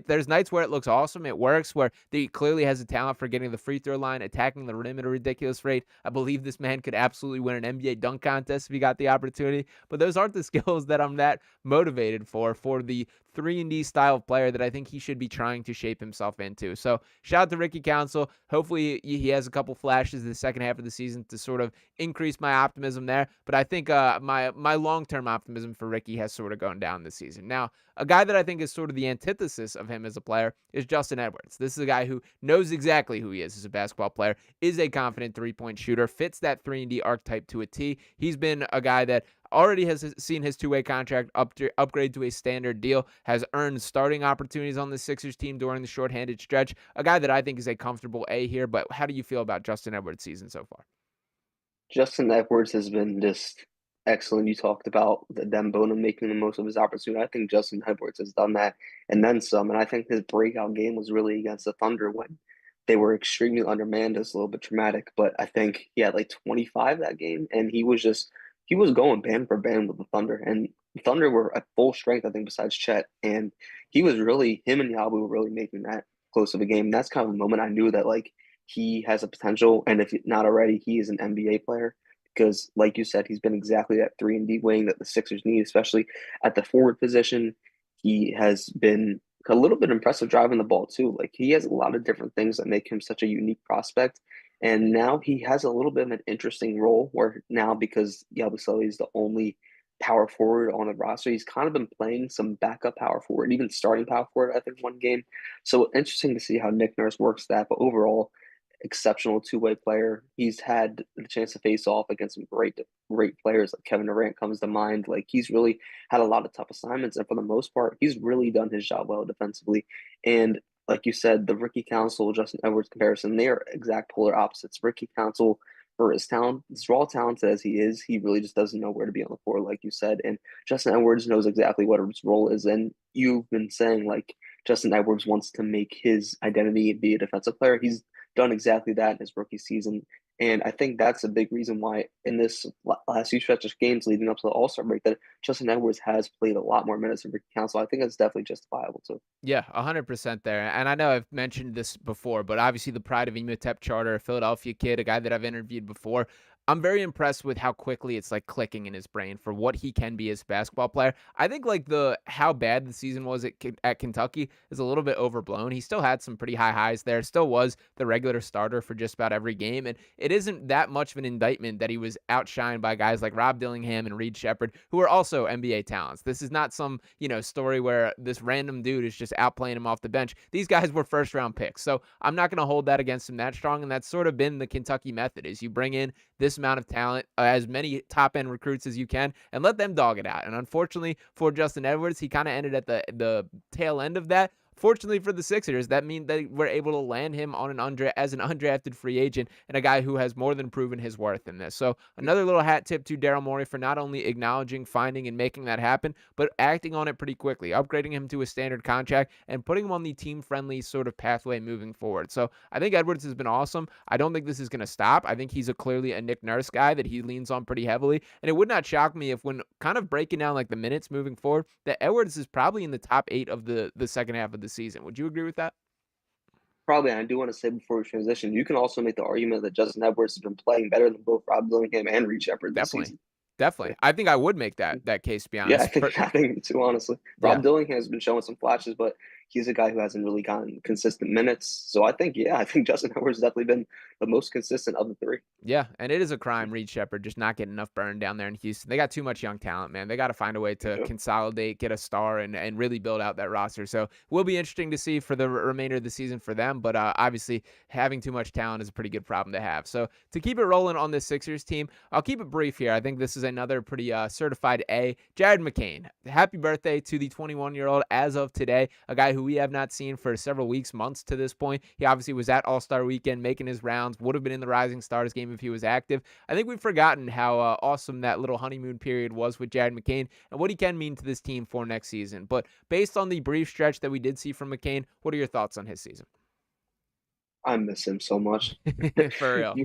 there's nights where it looks awesome, it works, where he clearly has a talent for getting the free throw line, attacking the rim at a ridiculous rate. I believe this man could absolutely win an NBA dunk contest if he got the opportunity. But those aren't the skills that I'm that motivated for the 3-and-D style of player that I think he should be trying to shape himself into. So shout out to Ricky Council. Hopefully he has a couple flashes in the second half of the season to sort of increase my optimism there. But I think my long-term optimism for Ricky has sort of gone down this season. Now, a guy that I think is sort of the antithesis of him as a player is Justin Edwards. This is a guy who knows exactly who he is as a basketball player, is a confident three-point shooter, fits that 3-and-D archetype to a T. He's been a guy that already has seen his two-way contract upgrade to a standard deal, has earned starting opportunities on the Sixers team during the shorthanded stretch. A guy that I think is a comfortable A here, but how do you feel about Justin Edwards' season so far? Justin Edwards has been just excellent. You talked about the Dem Bonham making the most of his opportunity. I think Justin Edwards has done that and then some. And I think his breakout game was really against the Thunder when they were extremely undermanned. It's a little bit traumatic, but I think he had like 25 that game, and he was going band for band with the Thunder, and the Thunder were at full strength. I think besides Chet, and he was really him and Yabu were really making that close of a game. And that's kind of a moment I knew that like he has a potential, and if not already, he is an NBA player because, like you said, he's been exactly that 3-and-D wing that the Sixers need, especially at the forward position. He has been a little bit impressive driving the ball too. Like he has a lot of different things that make him such a unique prospect. And now he has a little bit of an interesting role where now because Yabusele is the only power forward on the roster, he's kind of been playing some backup power forward, even starting power forward, I think, one game. So interesting to see how Nick Nurse works that. But overall, exceptional two-way player. He's had the chance to face off against some great players like Kevin Durant comes to mind. Like he's really had a lot of tough assignments, and for the most part, he's really done his job well defensively. And like you said, the Ricky Council Justin Edwards comparison, they are exact polar opposites. Ricky Council, for his talent, as raw talented as he is, he really just doesn't know where to be on the floor, like you said. And Justin Edwards knows exactly what his role is. And you've been saying like Justin Edwards wants to make his identity be a defensive player. He's done exactly that in his rookie season. And I think that's a big reason why in this last few stretch of games leading up to the All-Star break that Justin Edwards has played a lot more minutes than Ricky Council. I think that's definitely justifiable too. Yeah, 100% there. And I know I've mentioned this before, but obviously the pride of Emotep Charter, a Philadelphia kid, a guy that I've interviewed before. I'm very impressed with how quickly it's like clicking in his brain for what he can be as a basketball player. I think like the how bad the season was at Kentucky is a little bit overblown. He still had some pretty high highs there. Still was the regular starter for just about every game, and it isn't that much of an indictment that he was outshined by guys like Rob Dillingham and Reed Shepherd, who are also NBA talents. This is not some story where this random dude is just outplaying him off the bench. These guys were first round picks, so I'm not going to hold that against him that strong. And that's sort of been the Kentucky method: is you bring in this amount of talent, as many top end recruits as you can, and let them dog it out. And unfortunately for Justin Edwards, he kind of ended at the tail end of that. Fortunately for the Sixers, that means they were able to land him on as an undrafted free agent and a guy who has more than proven his worth in this. So another little hat tip to Daryl Morey for not only acknowledging, finding, and making that happen, but acting on it pretty quickly, upgrading him to a standard contract and putting him on the team-friendly sort of pathway moving forward. So I think Edwards has been awesome. I don't think this is going to stop. I think he's clearly a Nick Nurse guy that he leans on pretty heavily. And it would not shock me if, when kind of breaking down like the minutes moving forward, that Edwards is probably in the top 8 of the second half of the season. Would you agree with that? Probably, and I do want to say before we transition, you can also make the argument that Justin Edwards has been playing better than both Rob Dillingham and Reed Shepherd this Definitely. season. Definitely. I think I would make that case, to be Yeah, I honest. think I think too, honestly. Yeah. Rob Dillingham has been showing some flashes, but he's a guy who hasn't really gotten consistent minutes. So I think, yeah, I think Justin Edwards has definitely been the most consistent of the three. Yeah, and it is a crime, Reed Shepherd just not getting enough burn down there in Houston. They got too much young talent, man. They got to find a way to Yeah. consolidate, get a star, and really build out that roster. So it will be interesting to see for the remainder of the season for them. But obviously, having too much talent is a pretty good problem to have. So to keep it rolling on this Sixers team, I'll keep it brief here. I think this is another pretty certified A. Jared McCain. Happy birthday to the 21-year-old as of today, a guy who we have not seen for several weeks, months to this point. He obviously was at All-Star Weekend making his rounds, would have been in the Rising Stars game if he was active. I think we've forgotten how awesome that little honeymoon period was with Jared McCain and what he can mean to this team for next season. But based on the brief stretch that we did see from McCain, what are your thoughts on his season? I miss him so much. For real.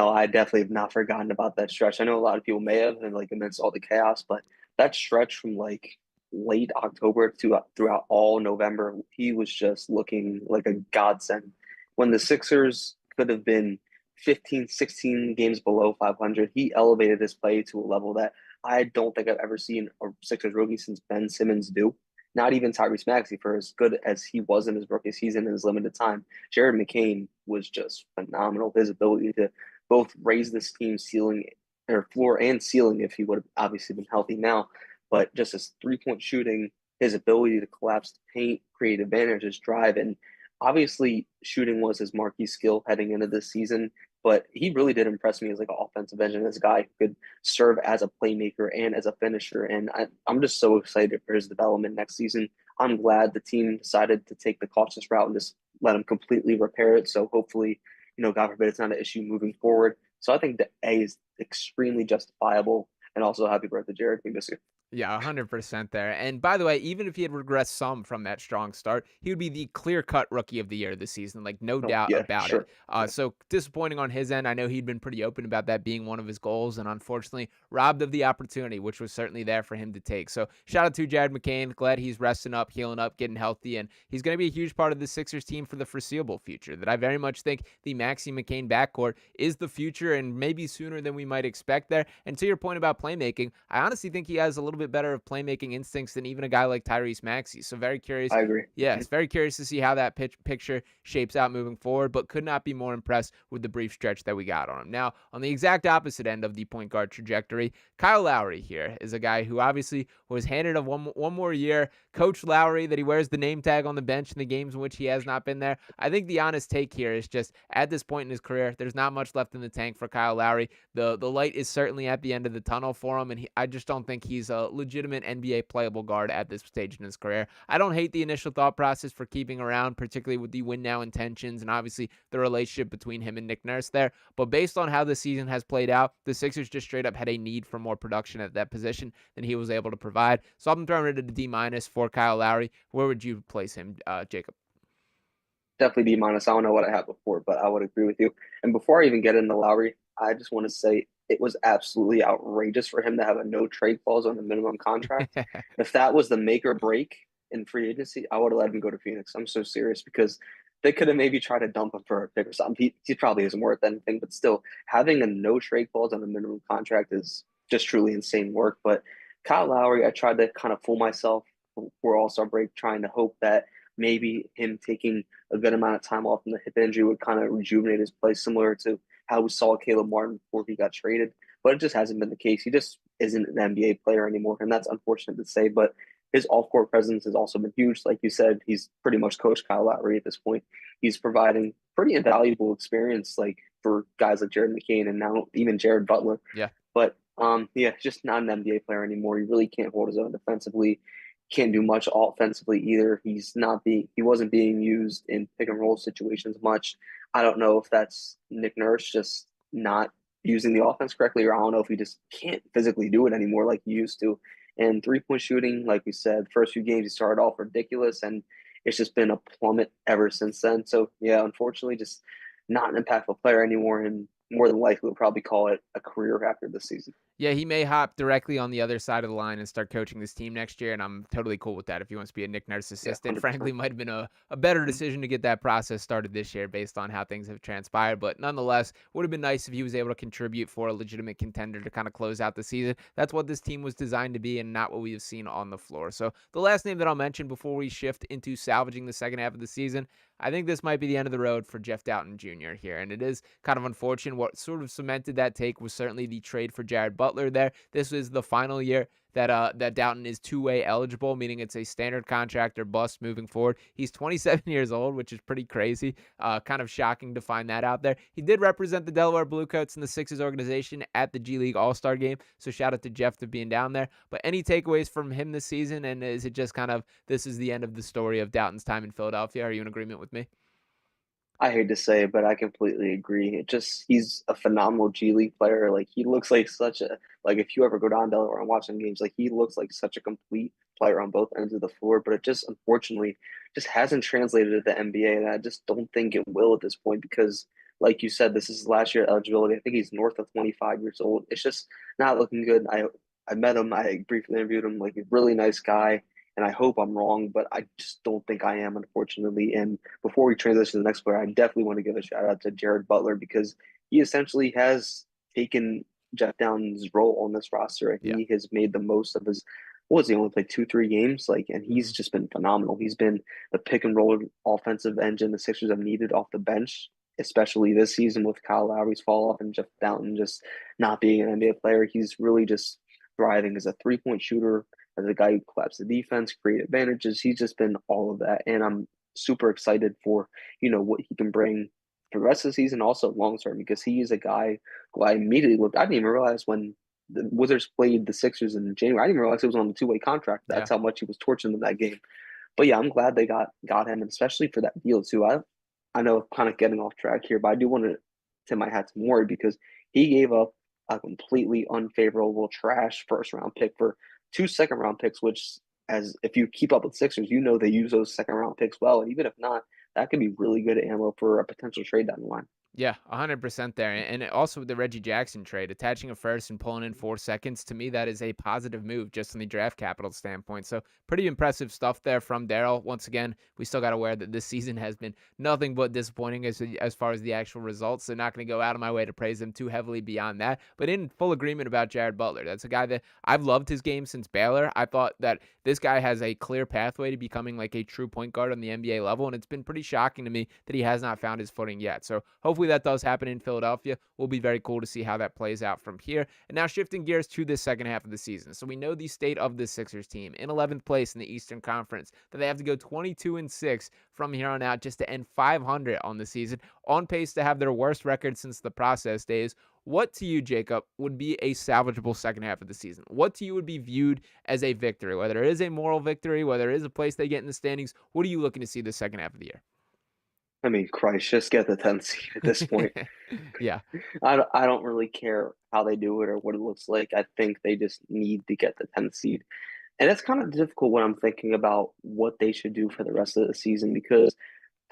I definitely have not forgotten about that stretch. I know a lot of people may have, and like amidst all the chaos, but that stretch from like late October to throughout all November, he was just looking like a godsend. When the Sixers could have been 15, 16 games below 500, he elevated his play to a level that I don't think I've ever seen a Sixers rookie since Ben Simmons do. Not even Tyrese Maxey, for as good as he was in his rookie season in his limited time. Jared McCain was just phenomenal. His ability to both raise this team's ceiling or floor and ceiling if he would have obviously been healthy now, but just his 3-point shooting, his ability to collapse the paint, create advantage, his drive, and obviously shooting was his marquee skill heading into this season. But he really did impress me as like an offensive engine, as a guy who could serve as a playmaker and as a finisher. And I'm just so excited for his development next season. I'm glad the team decided to take the cautious route and just let him completely repair it. So hopefully, God forbid, it's not an issue moving forward. So I think the A is extremely justifiable. And also, happy birthday, Jared. We miss you. Yeah, 100% there. And by the way, even if he had regressed some from that strong start, he would be the clear-cut rookie of the year this season, like no Oh, doubt yeah, about it. sure. Yeah. So disappointing on his end. I know he'd been pretty open about that being one of his goals, and unfortunately robbed of the opportunity, which was certainly there for him to take. So shout out to Jared McCain. Glad he's resting up, healing up, getting healthy, and he's going to be a huge part of the Sixers team for the foreseeable future. That I very much think the Maxey McCain backcourt is the future, and maybe sooner than we might expect there. And to your point about playmaking, I honestly think he has a little bit better of playmaking instincts than even a guy like Tyrese Maxey. So very curious. I agree. Yeah, it's very curious to see how that picture shapes out moving forward, but could not be more impressed with the brief stretch that we got on him. Now, on the exact opposite end of the point guard trajectory, Kyle Lowry here is a guy who obviously was handed a one more year. Coach Lowry, that he wears the name tag on the bench in the games in which he has not been there. I think the honest take here is just at this point in his career, there's not much left in the tank for Kyle Lowry. The light is certainly at the end of the tunnel for him, and I just don't think he's a legitimate NBA playable guard at this stage in his career. I don't hate the initial thought process for keeping around, particularly with the win now intentions and obviously the relationship between him and Nick Nurse there. But based on how the season has played out, the Sixers just straight up had a need for more production at that position than he was able to provide. So I'm throwing it at a D- for Kyle Lowry. Where would you place him, Jacob? definitely B minus. I don't know what I had before, but I would agree with you. And before I even get into Lowry, I just want to say it was absolutely outrageous for him to have a no trade clause on the minimum contract. If that was the make or break in free agency, I would have let him go to Phoenix. I'm so serious because they could have maybe tried to dump him for a pick or something. He probably isn't worth anything, but still, having a no trade clause on the minimum contract is just truly insane work. But Kyle Lowry, I tried to kind of fool myself for All Star break, trying to hope that maybe him taking a good amount of time off from the hip injury would kind of rejuvenate his play, similar to how we saw Caleb Martin before he got traded. But it just hasn't been the case. He just isn't an NBA player anymore, and that's unfortunate to say. But his off-court presence has also been huge. Like you said, he's pretty much coached Kyle Lowry at this point. He's providing pretty invaluable experience, like for guys like Jared McCain and now even Jared Butler. Yeah. But yeah, just not an NBA player anymore. He really can't hold his own defensively. Can't do much offensively either. He wasn't being used in pick and roll situations much. I don't know if that's Nick Nurse just not using the offense correctly, or I don't know if he just can't physically do it anymore like he used to. And 3-point shooting, like we said, first few games he started off ridiculous, and it's just been a plummet ever since then. So yeah, unfortunately, just not an impactful player anymore, and more than likely we'll probably call it a career after this season. Yeah, he may hop directly on the other side of the line and start coaching this team next year, and I'm totally cool with that. If he wants to be a Nick Nurse Yeah, assistant, frankly, 100%. might have been a better decision to get that process started this year based on how things have transpired. But nonetheless, would have been nice if he was able to contribute for a legitimate contender to kind of close out the season. That's what this team was designed to be and not what we have seen on the floor. So the last name that I'll mention before we shift into salvaging the second half of the season, I think this might be the end of the road for Jeff Doughton Jr. here. And it is kind of unfortunate. What sort of cemented that take was certainly the trade for Jared Butler there. This is the final year that Doughton is two-way eligible, meaning it's a standard contract or bust moving forward. He's 27 years old, which is pretty crazy. Kind of shocking to find that out there. He did represent the Delaware Bluecoats in the Sixers organization at the G League All-Star game, so shout out to Jeff for being down there. But any takeaways from him this season, and is it just kind of this is the end of the story of Doughton's time in Philadelphia? Are you in agreement with me? I hate to say it, but I completely agree. He's a phenomenal G League player. Like he looks like such a like if you ever go down Delaware and watch some games, like he looks like such a complete player on both ends of the floor. But it just unfortunately just hasn't translated to the NBA, and I just don't think it will at this point because, like you said, this is last year eligibility. I think he's north of 25 years old. It's just not looking good. I met him. I briefly interviewed him. Like a really nice guy, and I hope I'm wrong, but I just don't think I am, unfortunately. And before we transition to the next player, I definitely want to give a shout out to Jared Butler because he essentially has taken Jeff Down's role on this roster. Yeah. He has made the most of his. What was he only played 2, 3 games? Like, and he's just been phenomenal. He's been the pick and roll offensive engine the Sixers have needed off the bench, especially this season with Kyle Lowry's fall off and Jeff Downton just not being an NBA player. He's really just thriving as a 3-point shooter, as a guy who collapses the defense, create advantages. He's just been all of that, and I'm super excited for what he can bring for the rest of the season, also long term, because he is a guy who I immediately looked. I didn't even realize when the Wizards played the Sixers in January. I didn't even realize he was on a 2-way contract. Yeah. That's how much he was torching them that game. But yeah, I'm glad they got him, and especially for that deal too. I know kind of getting off track here, but I do want to tip my hat to Morey because he gave up a completely unfavorable trash first round pick for 2 second round picks, which as if you keep up with Sixers, they use those second round picks well. And even if not, that could be really good ammo for a potential trade down the line. Yeah, 100% there. And also with the Reggie Jackson trade, attaching a first and pulling in 4 seconds, to me, that is a positive move just from the draft capital standpoint. So pretty impressive stuff there from Daryl. Once again, we still got to aware that this season has been nothing but disappointing as far as the actual results. So not going to go out of my way to praise him too heavily beyond that. But in full agreement about Jared Butler. That's a guy that I've loved his game since Baylor. I thought that this guy has a clear pathway to becoming like a true point guard on the NBA level. And it's been pretty shocking to me that he has not found his footing yet. So hopefully that does happen in Philadelphia. Will be very cool to see how that plays out from here. And now shifting gears to this second half of the season. So we know the state of the Sixers team in 11th place in the Eastern Conference, that they have to go 22-6 from here on out just to end 500 on the season, on pace to have their worst record since the process days. What to you, Jacob, would be a salvageable second half of the season? What to you would be viewed as a victory? Whether it is a moral victory, whether it is a place they get in the standings, what are you looking to see the second half of the year? I mean, Christ, just get the 10th seed at this point. Yeah. I don't really care how they do it or what it looks like. I think they just need to get the 10th seed. And it's kind of difficult when I'm thinking about what they should do for the rest of the season because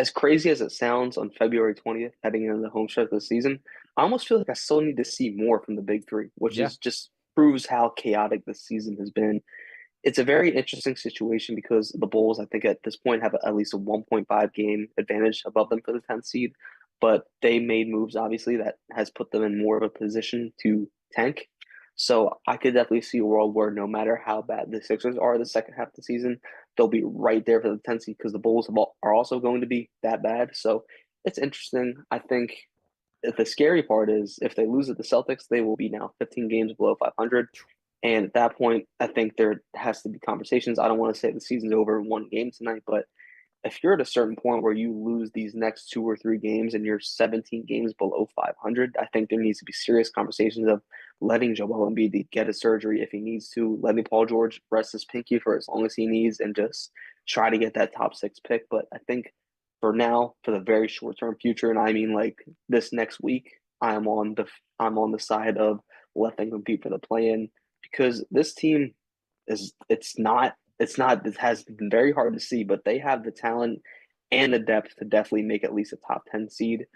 as crazy as it sounds on February 20th, heading into the home stretch of the season, I almost feel like I still need to see more from the big three, which Yeah. is just proves how chaotic this season has been. It's a very interesting situation because the Bulls, I think, at this point have at least a 1.5 game advantage above them for the 10th seed, but they made moves obviously that has put them in more of a position to tank. So I could definitely see a world where no matter how bad the Sixers are the second half of the season, they'll be right there for the 10th seed because the Bulls are also going to be that bad. So it's interesting. I think the scary part is if they lose at the Celtics, they will be now 15 games below 500. And at that point, I think there has to be conversations. I don't want to say the season's over in one game tonight, but if you're at a certain point where you lose these next 2 or 3 games and you're 17 games below 500, I think there needs to be serious conversations of letting Joel Embiid get a surgery if he needs to, letting Paul George rest his pinky for as long as he needs, and just try to get that top 6 pick. But I think for now, for the very short term future, and I mean like this next week, I'm on the side of let them compete for the play-in because this team it has been very hard to see, but they have the talent and the depth to definitely make at least a top 10 seed,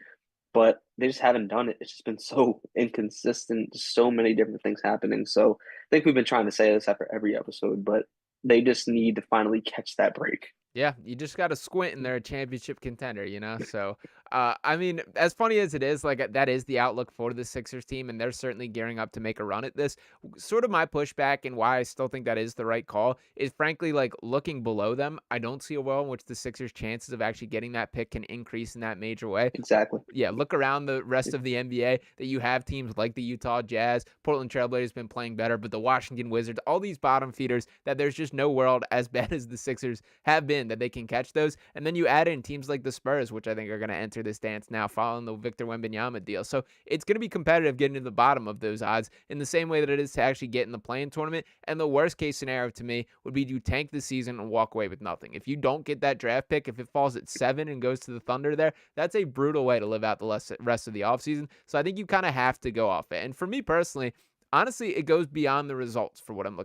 but they just haven't done it. It's just been so inconsistent, so many different things happening. So I think we've been trying to say this after every episode, but they just need to finally catch that break. Yeah, you just got to squint and they're a championship contender, you know? So, I mean, as funny as it is, like that is the outlook for the Sixers team, and they're certainly gearing up to make a run at this. Sort of my pushback and why I still think that is the right call is frankly, like looking below them, I don't see a world in which the Sixers' chances of actually getting that pick can increase in that major way. Exactly. Yeah, look around the rest of the NBA that you have teams like the Utah Jazz, Portland Trailblazers been playing better, but the Washington Wizards, all these bottom feeders that there's just no world as bad as the Sixers have been that they can catch those. And then you add in teams like the Spurs, which I think are going to enter this dance now following the Victor Wembanyama deal. So it's going to be competitive getting to the bottom of those odds in the same way that it is to actually get in the play-in tournament. And the worst case scenario to me would be to tank the season and walk away with nothing. If you don't get that draft pick, if it falls at 7 and goes to the Thunder there, that's a brutal way to live out the rest of the offseason. So I think you kind of have to go off it. And for me personally, honestly, it goes beyond the results for what I'm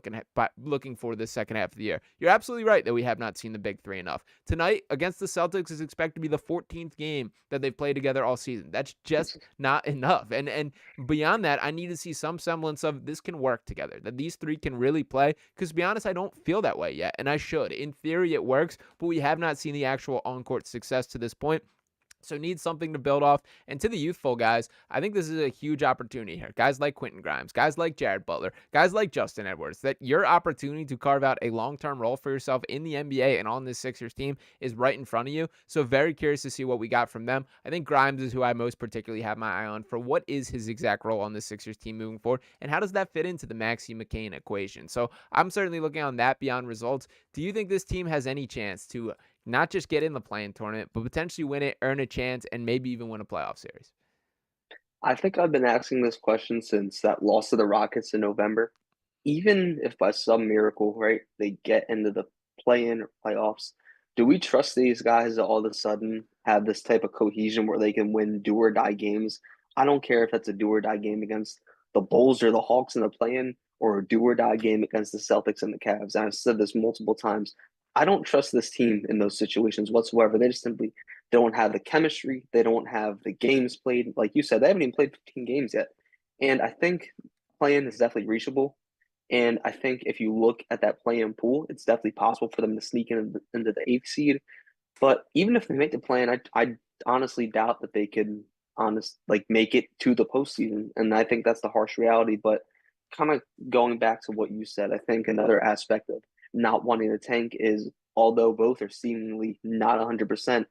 looking for this second half of the year. You're absolutely right that we have not seen the big three enough. Tonight against the Celtics is expected to be the 14th game that they've played together all season. That's just not enough. And beyond that, I need to see some semblance of this can work together, that these three can really play. Because to be honest, I don't feel that way yet, and I should. In theory, it works, but we have not seen the actual on-court success to this point. So need something to build off. And to the youthful guys, I think this is a huge opportunity here. Guys like Quentin Grimes, guys like Jared Butler, guys like Justin Edwards, that your opportunity to carve out a long-term role for yourself in the NBA and on this Sixers team is right in front of you. So very curious to see what we got from them. I think Grimes is who I most particularly have my eye on for what is his exact role on the Sixers team moving forward, and how does that fit into the Maxey McCain equation. So I'm certainly looking on that beyond results. Do you think this team has any chance to not just get in the play-in tournament, but potentially win it, earn a chance, and maybe even win a playoff series? I think I've been asking this question since that loss to the Rockets in November. Even if by some miracle, right, they get into the play-in or playoffs, do we trust these guys to all of a sudden have this type of cohesion where they can win do or die games? I don't care if that's a do or die game against the Bulls or the Hawks in the play-in or a do or die game against the Celtics and the Cavs. And I've said this multiple times. I don't trust this team in those situations whatsoever. They just simply don't have the chemistry. They don't have the games played. Like you said, they haven't even played 15 games yet. And I think playing is definitely reachable. And I think if you look at that play-in pool, it's definitely possible for them to sneak into the eighth seed. But even if they make the play-in, I honestly doubt that they could make it to the postseason. And I think that's the harsh reality. But kind of going back to what you said, I think another aspect of not wanting to tank is although both are seemingly not 100%,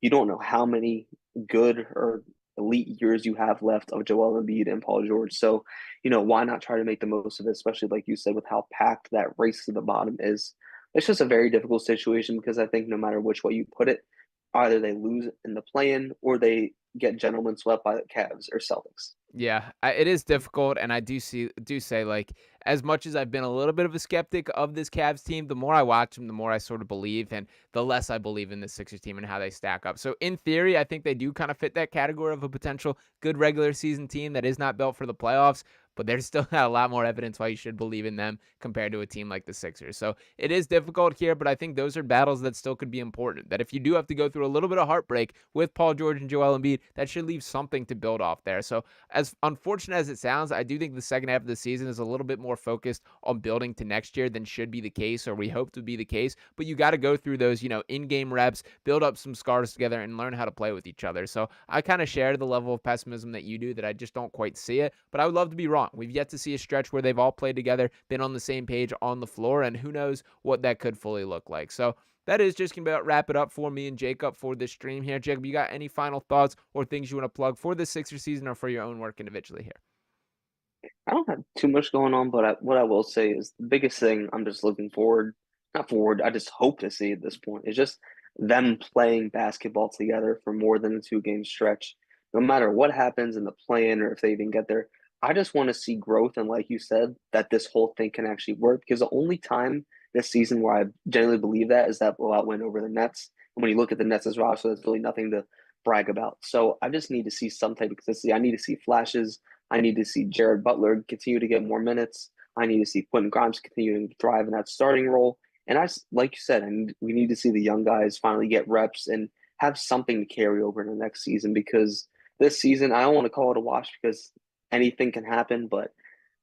you don't know how many good or elite years you have left of Joel Embiid and Paul George. So, why not try to make the most of it, especially like you said, with how packed that race to the bottom is. It's just a very difficult situation because I think no matter which way you put it, either they lose in the play-in or they get gentlemen swept by the Cavs or Celtics. Yeah, it is difficult, and I do say like as much as I've been a little bit of a skeptic of this Cavs team, the more I watch them, the more I sort of believe, and the less I believe in the Sixers team and how they stack up. So in theory, I think they do kind of fit that category of a potential good regular season team that is not built for the playoffs. but there's still a lot more evidence why you should believe in them compared to a team like the Sixers. So it is difficult here, but I think those are battles that still could be important. That if you do have to go through a little bit of heartbreak with Paul George and Joel Embiid, that should leave something to build off there. So as unfortunate as it sounds, I do think the second half of the season is a little bit more focused on building to next year than should be the case, or we hope to be the case. But you got to go through those, in-game reps, build up some scars together, and learn how to play with each other. So I kind of share the level of pessimism that you do, that I just don't quite see it. But I would love to be wrong. We've yet to see a stretch where they've all played together, been on the same page on the floor, and who knows what that could fully look like. So that is just going to about wrap it up for me and Jacob for this stream here. Jacob, you got any final thoughts or things you want to plug for this Sixer season or for your own work individually here? I don't have too much going on, but what I will say is the biggest thing I'm just looking forward, not forward, I just hope to see at this point is just them playing basketball together for more than a 2 game stretch. No matter what happens in the play-in or if they even get there, I just want to see growth. And like you said, that this whole thing can actually work because the only time this season where I genuinely believe that is that blowout win over the Nets. And when you look at the Nets' roster, there's really nothing to brag about. So I just need to see some type of consistency. I need to see flashes. I need to see Jared Butler continue to get more minutes. I need to see Quentin Grimes continue to thrive in that starting role. And like you said, we need to see the young guys finally get reps and have something to carry over in the next season because this season, I don't want to call it a wash because anything can happen, but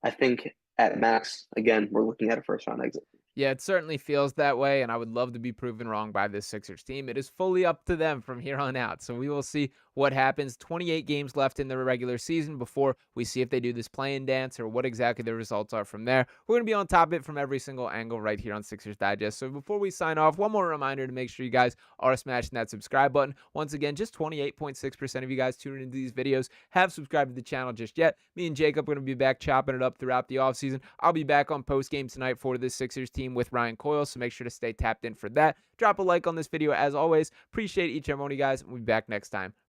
I think at max, again, we're looking at a first round exit. Yeah, it certainly feels that way, and I would love to be proven wrong by this Sixers team. It is fully up to them from here on out, so we will see what happens. 28 games left in the regular season before we see if they do this play-in dance or what exactly the results are from there. We're going to be on top of it from every single angle right here on Sixers Digest. So before we sign off, one more reminder to make sure you guys are smashing that subscribe button. Once again, just 28.6% of you guys tuning into these videos have subscribed to the channel just yet. Me and Jacob are going to be back chopping it up throughout the offseason. I'll be back on post-game tonight for this Sixers team with Ryan Coyle, so make sure to stay tapped in for that. Drop a like on this video as always. Appreciate each and every one of you guys, and we'll be back next time.